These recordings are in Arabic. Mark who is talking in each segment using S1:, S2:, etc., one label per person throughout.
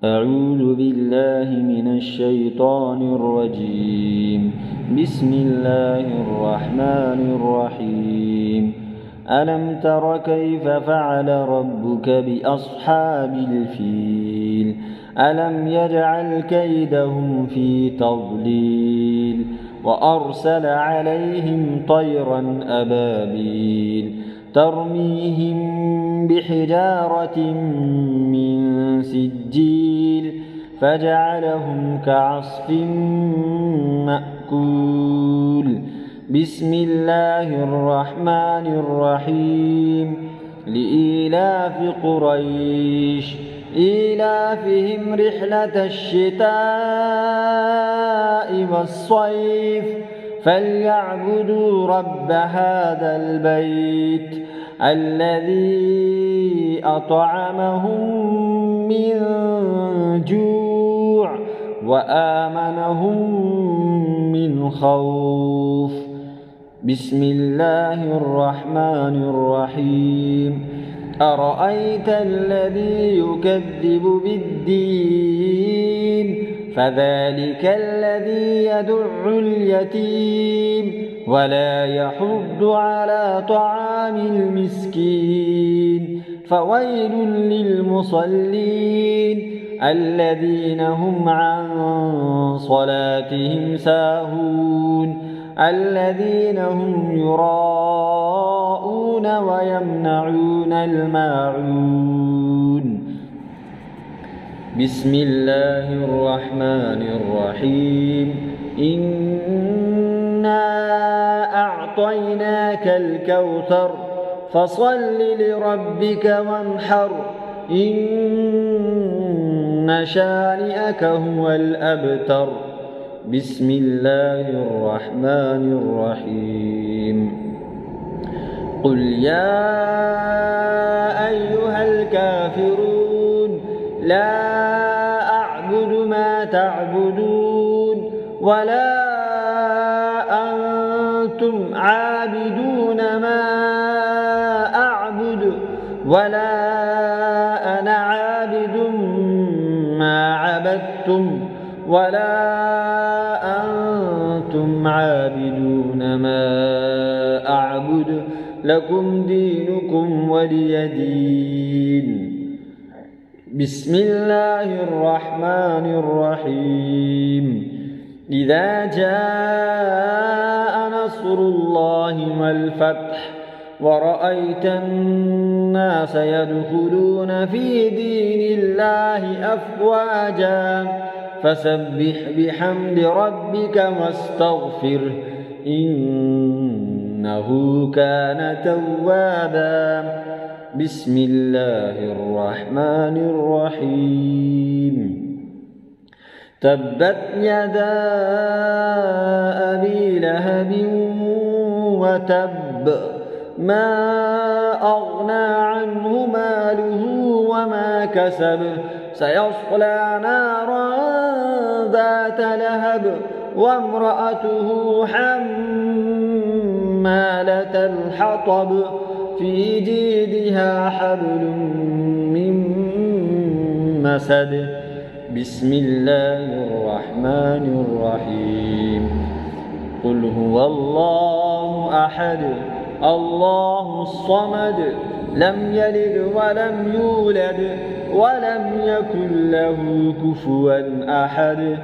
S1: أعوذ بالله من الشيطان الرجيم. بسم الله الرحمن الرحيم. ألم تر كيف فعل ربك بأصحاب الفيل؟ ألم يجعل كيدهم في تضليل وأرسل عليهم طيرا أبابيل ترميهم بحجارة من سجيل فجعلهم كعصف مأكول. بسم الله الرحمن الرحيم. لإيلاف قريش إيلافهم رحلة الشتاء والصيف فليعبدوا رب هذا البيت الذي أطعمهم من جوع وآمنهم من خوف. بسم الله الرحمن الرحيم. أرأيت الذي يكذب بالدين فذلك الذي يدع اليتيم ولا يحض على طعام المسكين فويل للمصلين الذين هم عن صلاتهم ساهون الذين هم يراءون ويمنعون الماعون. بسم الله الرحمن الرحيم. إنا أعطيناك الكوثر فصل لربك وانحر إن شانئك هو الأبتر. بسم الله الرحمن الرحيم. قل يا أيها الكافرون لا أعبد ما تعبدون ولا أنتم عابدون ما أعبد ولا أنا عابد ما عبدتم ولا أنتم عابدون ما أعبد لكم دينكم ولي دين. بسم الله الرحمن الرحيم. إذا جاء نصر الله والفتح ورأيت الناس يدخلون في دين الله أفواجا فسبح بحمد ربك واستغفره إنه كان توابا. بسم الله الرحمن الرحيم. تبت يدا أبي لهب وتب ما أغنى عنه ماله وما كسب سيصلى نارا ذات لهب وامرأته حمالة الحطب في جيدها حبل من مسد. بسم الله الرحمن الرحيم. قل هو الله أحد الله الصمد لم يلد ولم يولد ولم يكن له كفوا أحد.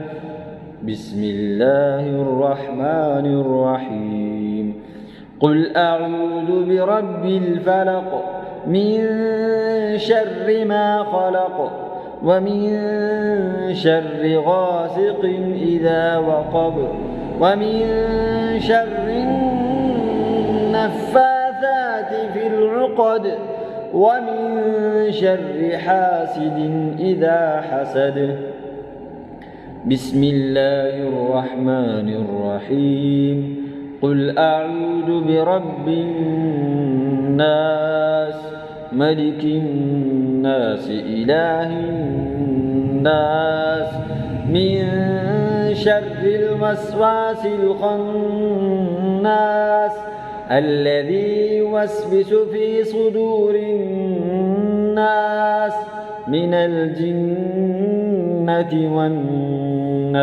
S1: بسم الله الرحمن الرحيم. قل أعوذ برب الفلق من شر ما خلق ومن شر غاسق إذا وقب ومن شر النفاثات في العقد ومن شر حاسد إذا حسد. بسم الله الرحمن الرحيم. قل أعوذ برب الناس ملك الناس إله الناس من شر الوسواس الخناس الذي يوسوس في صدور الناس من الجن الجنة والناس